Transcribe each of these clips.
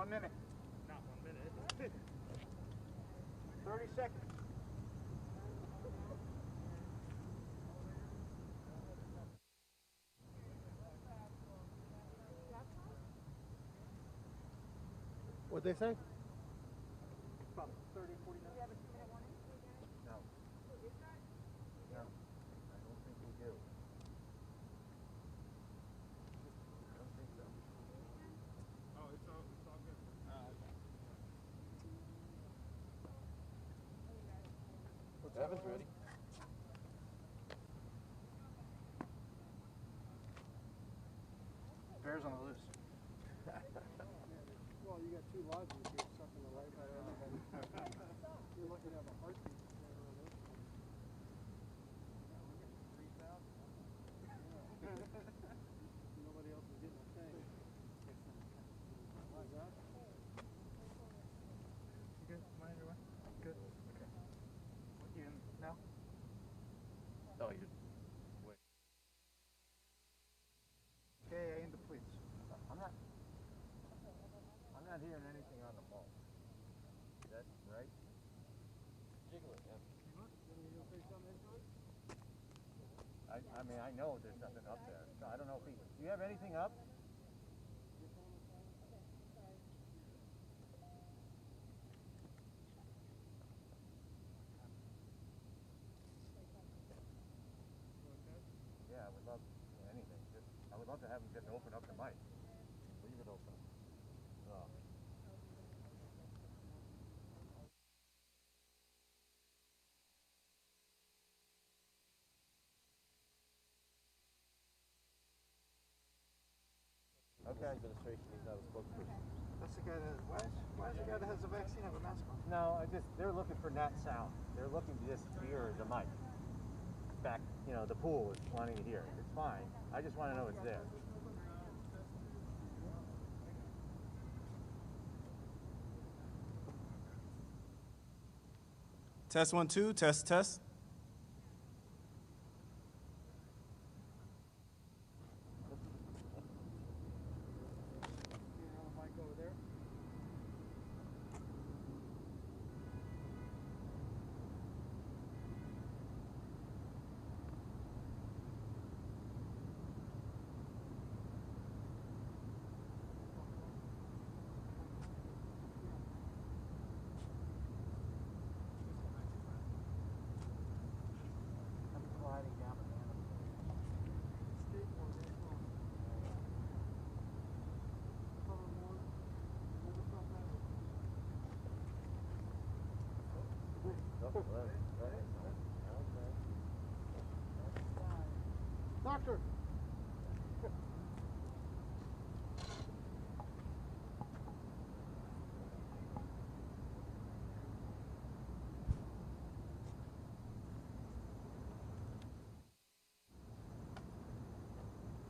1 minute. Not 1 minute. 30 seconds. What'd they say? About 30, 40 minutes. Do you have a 2-minute warning? No. Is that? No. I don't think we do. I don't think so. Oh, it's all good. What's Evan's ready? Bears on the loose. Well, you got 2 lodges here, sucking the life out of everybody. You're lucky to have a heartbeat to stay around this place. Nobody else is getting a thing. What's that? You good? Mind your way? Good. Okay. What, you in now? Oh, you. Wait. Okay, I aim the police. I'm not hearing anything on the mall. Is that right? Jiggle it, yeah. You say something into it? I mean, I know there's nothing up there. So I don't know if he. Do you have anything up? Yeah, I would love anything. I would love to have him just open up the mic. Leave it open. Oh. Okay. Administration, he's not a spokesperson. That's the guy that, why is the guy that has the vaccine have a mask on? No, they're looking for net sound. They're looking to just hear the mic. Back, the pool is wanting to hear. It's fine. I just want to know it's there. Test 1 2, test. You on the mic over there? I'm gliding down the man. Skateboard, there you go. Cover more. Hold yourself back. Doctor! I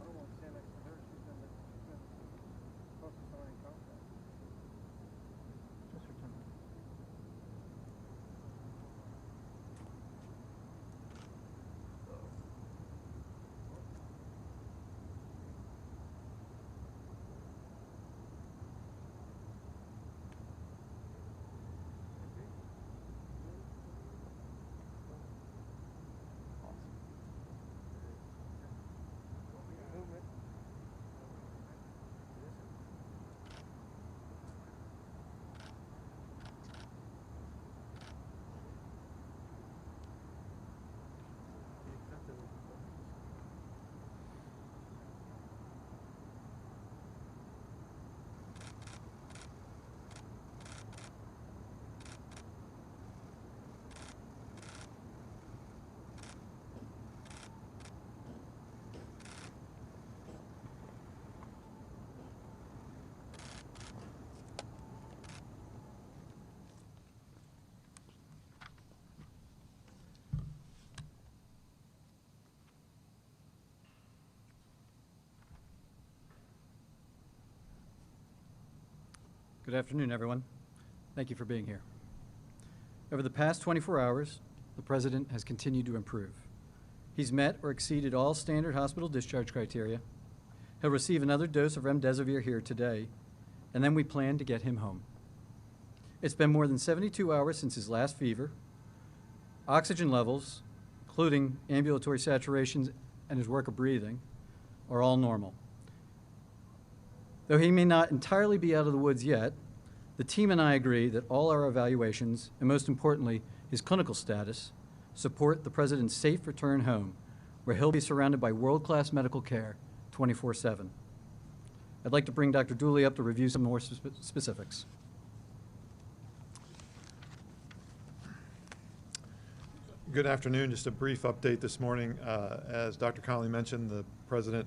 don't want to stand next to her. She's been close to someone in contact. Just return. Movement. Good afternoon, everyone. Thank you for being here. Over the past 24 hours, the President has continued to improve. He's met or exceeded all standard hospital discharge criteria. He'll receive another dose of remdesivir here today, and then we plan to get him home. It's been more than 72 hours since his last fever. Oxygen levels, including ambulatory saturations and his work of breathing, are all normal. Though he may not entirely be out of the woods yet, the team and I agree that all our evaluations, and most importantly, his clinical status, support the President's safe return home, where he'll be surrounded by world-class medical care 24/7. I'd like to bring Dr. Dooley up to review some more specifics. Good afternoon. Just a brief update this morning. As Dr. Conley mentioned, the President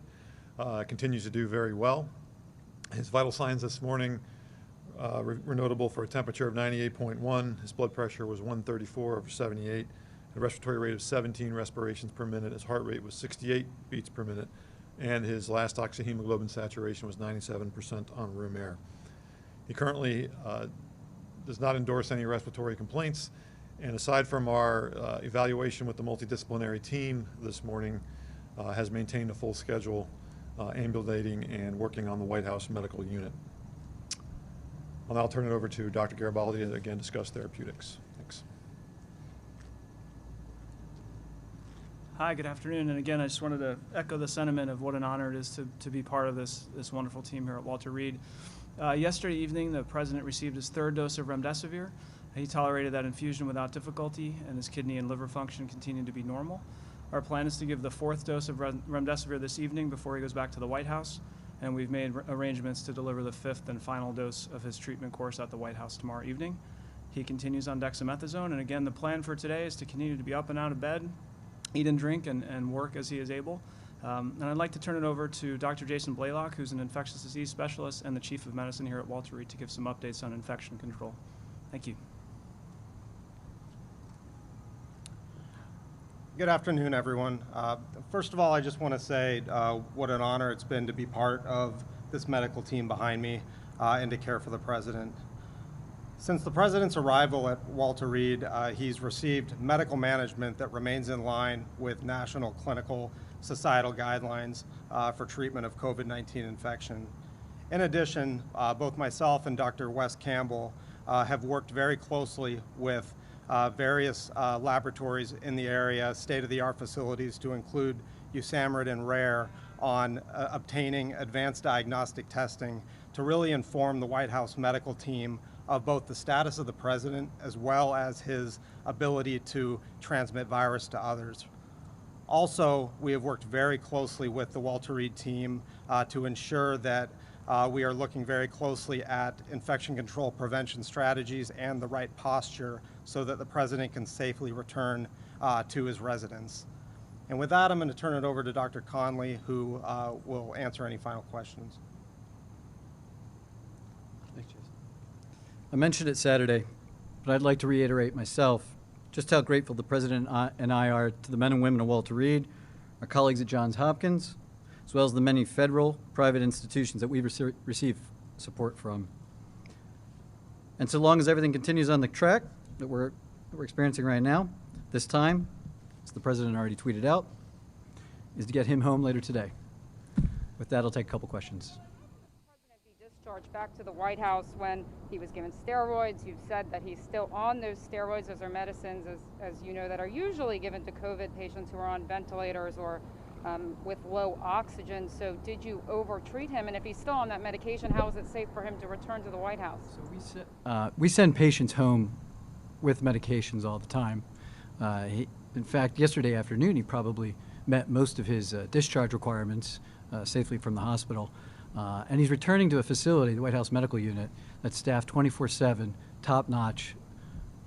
continues to do very well. His vital signs this morning were notable for a temperature of 98.1. His blood pressure was 134/78. A respiratory rate of 17 respirations per minute. His heart rate was 68 beats per minute. And his last oxyhemoglobin saturation was 97% on room air. He currently does not endorse any respiratory complaints. And aside from our evaluation with the multidisciplinary team this morning, has maintained a full schedule, ambulating and working on the White House Medical Unit. I'll now turn it over to Dr. Garibaldi to again discuss therapeutics. Thanks. Hi, good afternoon. And again, I just wanted to echo the sentiment of what an honor it is to be part of this wonderful team here at Walter Reed. Yesterday evening, the President received his 3rd dose of remdesivir. He tolerated that infusion without difficulty, and his kidney and liver function continued to be normal. Our plan is to give the 4th dose of remdesivir this evening before he goes back to the White House, and we've made arrangements to deliver the 5th and final dose of his treatment course at the White House tomorrow evening. He continues on dexamethasone, and again, the plan for today is to continue to be up and out of bed, eat and drink, and work as he is able. And I'd like to turn it over to Dr. Jason Blaylock, who's an infectious disease specialist and the Chief of Medicine here at Walter Reed, to give some updates on infection control. Thank you. Good afternoon, everyone. First of all, I just want to say what an honor it's been to be part of this medical team behind me and to care for the President. Since the President's arrival at Walter Reed, he's received medical management that remains in line with national clinical societal guidelines for treatment of COVID-19 infection. In addition, both myself and Dr. Wes Campbell have worked very closely with various laboratories in the area, state-of-the-art facilities to include USAMRIID and RARE on obtaining advanced diagnostic testing to really inform the White House medical team of both the status of the President as well as his ability to transmit virus to others. Also, we have worked very closely with the Walter Reed team to ensure that we are looking very closely at infection control prevention strategies and the right posture so that the President can safely return to his residence. And with that, I'm going to turn it over to Dr. Conley, who will answer any final questions. Thanks, Jason. I mentioned it Saturday, but I'd like to reiterate myself just how grateful the President and I are to the men and women of Walter Reed, our colleagues at Johns Hopkins, as well as the many federal, private institutions that we've received support from. And so long as everything continues on the track that we're experiencing right now, this time, as the President already tweeted out, is to get him home later today. With that, I'll take a couple questions. Discharged back to the White House when he was given steroids. You've said that he's still on those steroids. Those are medicines, as you know, that are usually given to COVID patients who are on ventilators or with low oxygen. So did you over-treat him? And if he's still on that medication, how is it safe for him to return to the White House? So we send patients home with medications all the time. In fact, yesterday afternoon, he probably met most of his discharge requirements safely from the hospital. And he's returning to a facility, the White House Medical Unit, that's staffed 24/7, top-notch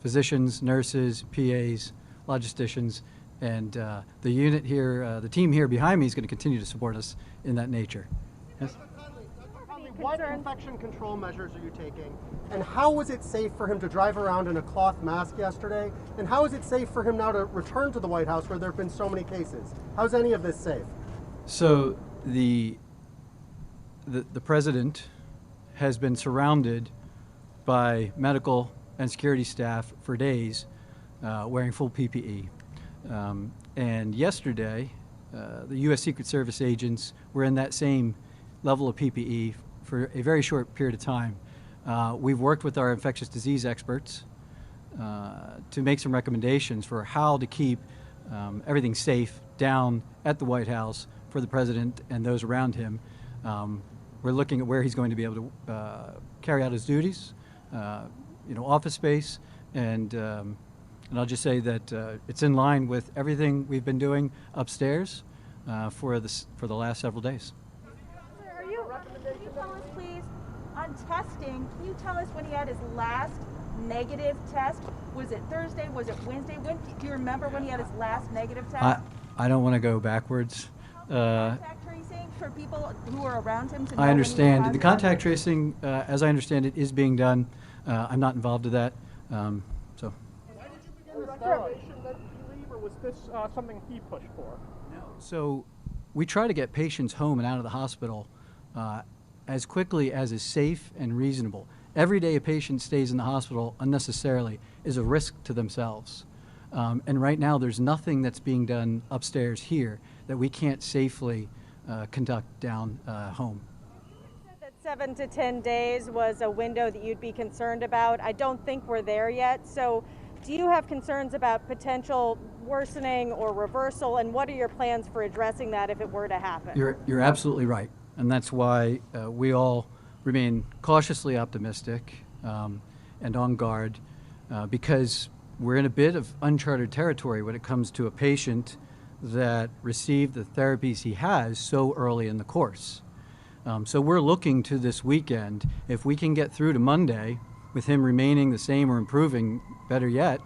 physicians, nurses, PAs, logisticians, and the unit here, the team here behind me is going to continue to support us in that nature. Yes? Dr. Conley, what infection control measures are you taking? And how was it safe for him to drive around in a cloth mask yesterday? And how is it safe for him now to return to the White House where there have been so many cases? How's any of this safe? So the President has been surrounded by medical and security staff for days wearing full PPE. And yesterday, the U.S. Secret Service agents were in that same level of PPE for a very short period of time. We've worked with our infectious disease experts to make some recommendations for how to keep everything safe down at the White House for the president and those around him. We're looking at where he's going to be able to carry out his duties, office space, and I'll just say that it's in line with everything we've been doing upstairs for the last several days. Can you tell us, please, on testing, can you tell us when he had his last negative test? Was it Thursday? Was it Wednesday? When do you remember when he had his last negative test? I don't want to go backwards. Contact tracing for people who are around him to know I understand. when he The contact tracing, as I understand it, is being done. I'm not involved with that. So. Why did you begin the starvation that you leave, or was this something he pushed for? No. So we try to get patients home and out of the hospital as quickly as is safe and reasonable. Every day a patient stays in the hospital unnecessarily is a risk to themselves. And right now there's nothing that's being done upstairs here that we can't safely conduct down home. You said that 7 to 10 days was a window that you'd be concerned about. I don't think we're there yet. So do you have concerns about potential worsening or reversal, and what are your plans for addressing that if it were to happen? You're absolutely right. And that's why we all remain cautiously optimistic and on guard because we're in a bit of uncharted territory when it comes to a patient that received the therapies he has so early in the course. So we're looking to this weekend. If we can get through to Monday with him remaining the same or improving, better yet,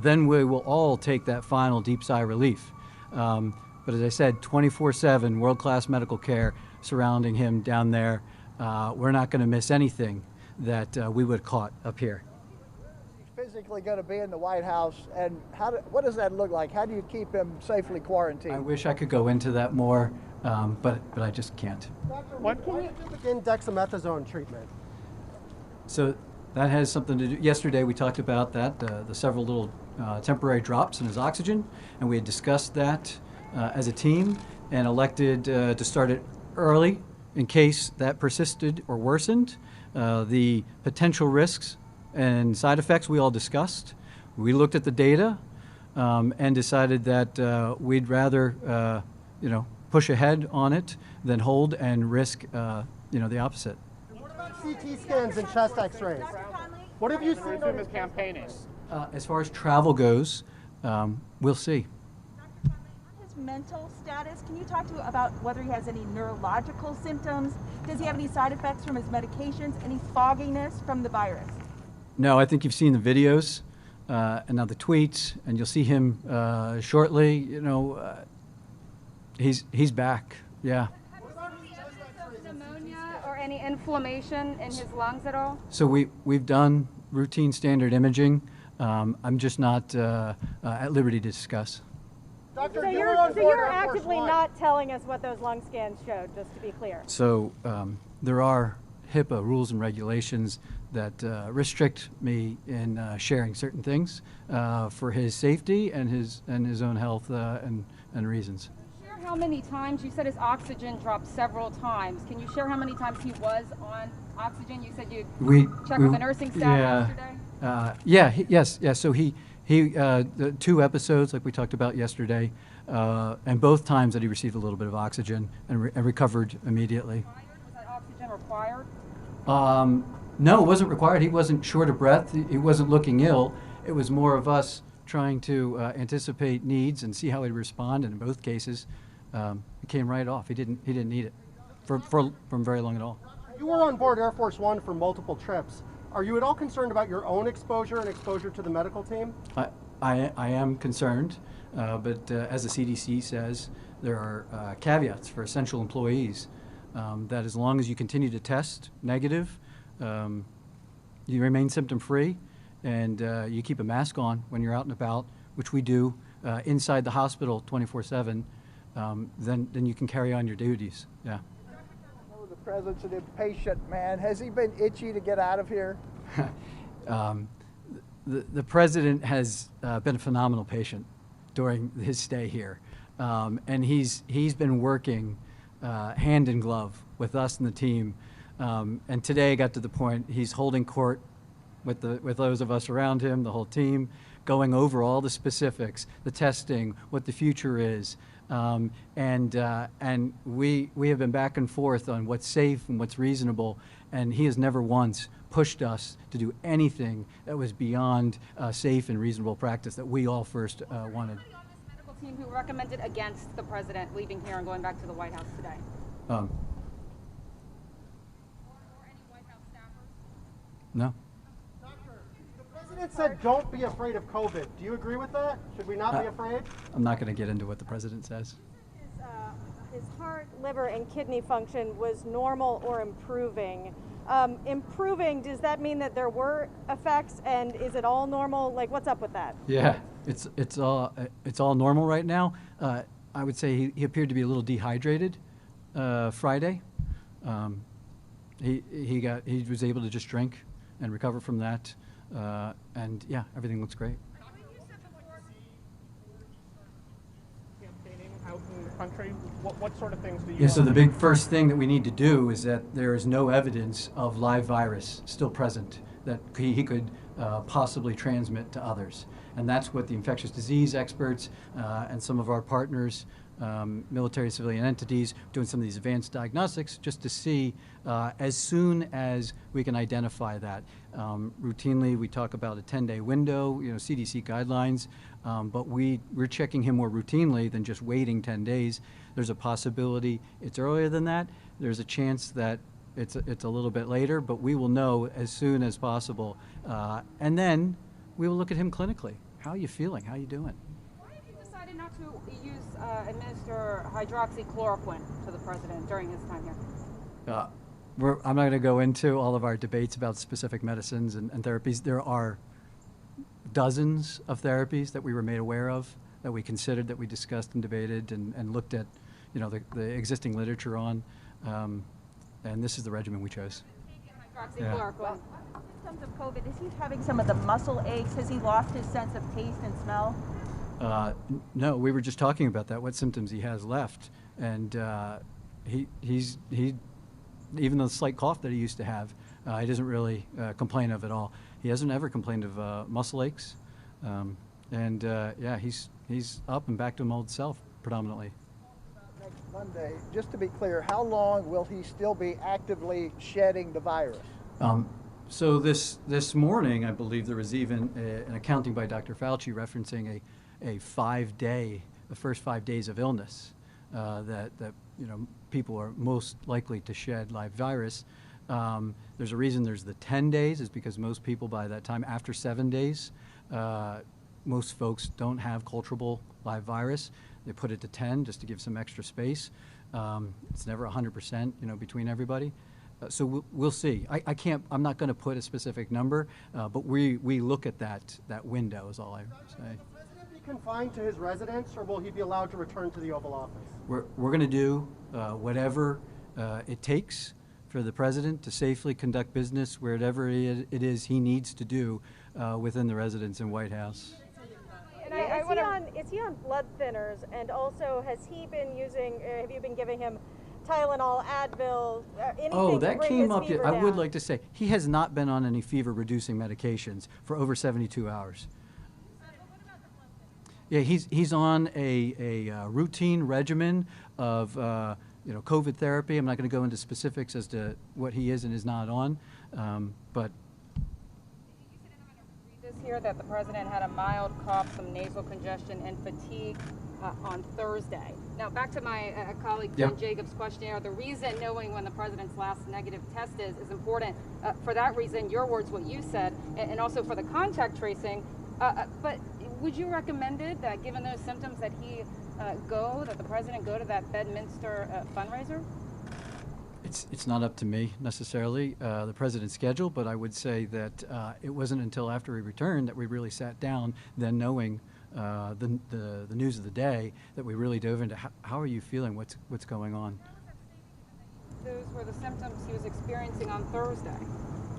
then we will all take that final deep sigh relief. But as I said, 24/7 world-class medical care surrounding him down there. We're not going to miss anything that we would have caught up here. He's physically going to be in the White House, and what does that look like? How do you keep him safely quarantined? I wish I could go into that more, but I just can't. Doctor, when did you begin dexamethasone treatment? So that has something to do. Yesterday we talked about that, the several little temporary drops in his oxygen, and we had discussed that as a team and elected to start it early in case that persisted or worsened. The potential risks and side effects we all discussed. We looked at the data and decided that we'd rather push ahead on it than hold and risk the opposite. What about CT scans and chest x-rays? What have you seen on his campaigning? As far as travel goes, we'll see. His mental status, can you talk to about whether he has any neurological symptoms? Does he have any side effects from his medications? Any fogginess from the virus? No, I think you've seen the videos and now the tweets, and you'll see him shortly. He's back. Yeah. Pneumonia or any inflammation in his lungs at all? So we've done routine standard imaging. I'm just not at liberty to discuss. Doctor, So you're actively not telling us what those lung scans showed, just to be clear. So there are HIPAA rules and regulations that restrict me in sharing certain things for his safety and his own health and reasons. Share how many times, you said his oxygen dropped several times. Can you share how many times he was on oxygen? You said you checked with the nursing staff yesterday? Yes. So he the 2 episodes like we talked about yesterday, and both times that he received a little bit of oxygen and recovered immediately. Was that oxygen required? No, it wasn't required. He wasn't short of breath. He wasn't looking ill. It was more of us trying to anticipate needs and see how he'd respond. And in both cases, it came right off. He didn't need it from very long at all. You were on board Air Force One for multiple trips. Are you at all concerned about your own exposure and exposure to the medical team? I am concerned, but as the CDC says, there are caveats for essential employees. That as long as you continue to test negative, you remain symptom-free, and you keep a mask on when you're out and about, which we do inside the hospital 24/7, then you can carry on your duties. Yeah. The president's an impatient man. Has he been itchy to get out of here? The president has been a phenomenal patient during his stay here, and he's been working hand in glove with us and the team And today got to the point he's holding court with those of us around him, the whole team, going over all the specifics, the testing, what the future is. And we have been back and forth on what's safe and what's reasonable, and he has never once pushed us to do anything that was beyond safe and reasonable practice that we all first wanted. Anybody on this medical team who recommended against the president leaving here and going back to the White House today? Or any White House staffers? No. The president said don't be afraid of COVID. Do you agree with that? Should we not be afraid? I'm not going to get into what the president says. His heart, liver, and kidney function was normal or improving. Improving, does that mean that there were effects, and is it all normal? Like, what's up with that? Yeah, it's all normal right now. I would say he appeared to be a little dehydrated Friday. He was able to just drink and recover from that, and yeah, everything looks great. Campaigning out in the country, what sort of things do you? Yeah, so the big first thing that we need to do is that there is no evidence of live virus still present that he could possibly transmit to others. And that's what the infectious disease experts and some of our partners, military civilian entities, doing some of these advanced diagnostics just to see as soon as we can identify that. Routinely, we talk about a 10-day window, CDC guidelines, but we're checking him more routinely than just waiting 10 days. There's a possibility it's earlier than that. There's a chance that it's a little bit later, but we will know as soon as possible. And then we will look at him clinically. How are you feeling? How are you doing? Why have you decided not to administer hydroxychloroquine to the president during his time here? I'm not going to go into all of our debates about specific medicines and therapies. There are dozens of therapies that we were made aware of, that we considered, that we discussed and debated and looked at, the existing literature on, and this is the regimen we chose. Hydroxychloroquine. In terms of COVID, is he having some of the muscle aches? Has he lost his sense of taste and smell? No, we were just talking about that, what symptoms he has left. And he's even the slight cough that he used to have, he doesn't really complain of at all. He hasn't ever complained of muscle aches. Yeah, he's up and back to his old self predominantly. Next Monday, just to be clear, how long will he still be actively shedding the virus? So this morning, I believe there was even an accounting by Dr. Fauci referencing a 5-day, the first 5 days of illness that people are most likely to shed live virus. There's a reason there's the 10 days is because most people by that time, after 7 days, most folks don't have culturable live virus. They put it to 10 just to give some extra space. It's never 100%, between everybody. So we'll see. I'm not going to put a specific number, but we look at that window is all I say. Will the president be confined to his residence, or will he be allowed to return to the Oval Office? We're going to do whatever it takes for the president to safely conduct business wherever it is he needs to do within the residence and White House. Is he on blood thinners? And also, has he been using, have you been giving him Tylenol, Advil, anything Oh, to that bring came his up. fever I would down? like to say he has not been on any fever-reducing medications for over 72 hours. Yeah, he's on a routine regimen of COVID therapy. I'm not going to go into specifics as to what he is and is not on, but. This here that the president had a mild cough, some nasal congestion, and fatigue on Thursday. Now, back to my colleague Jen Jacobs' questionnaire. The reason knowing when the president's last negative test is important. For that reason, your words, what you said, and also for the contact tracing. But would you recommend it that, given those symptoms, that that the president go to that Bedminster fundraiser? It's not up to me necessarily, the president's schedule, but I would say that it wasn't until after he returned that we really sat down, then knowing the news of the day, that we really dove into how are you feeling, what's going on. Those were the symptoms he was experiencing on Thursday.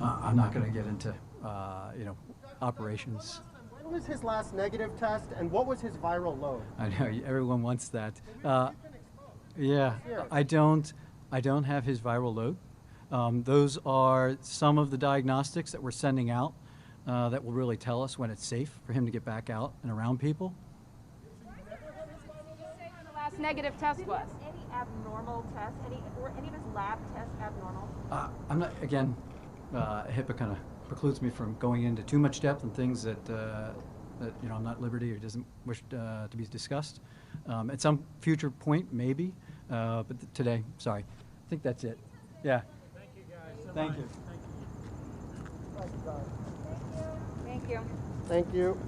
I'm not going to get into operations. When was his last negative test, and what was his viral load? I know everyone wants that. Yeah, I don't have his viral load. Those are some of the diagnostics that we're sending out that will really tell us when it's safe for him to get back out and around people. The last negative test was. Any abnormal tests? Were any of his lab tests abnormal? I'm not, again, HIPAA kind of precludes me from going into too much depth on things that I'm not at liberty or doesn't wish to be discussed. At some future point, maybe, but today, sorry. I think that's it. Yeah. Thank you, guys. Thank you. Thank you. Thank you.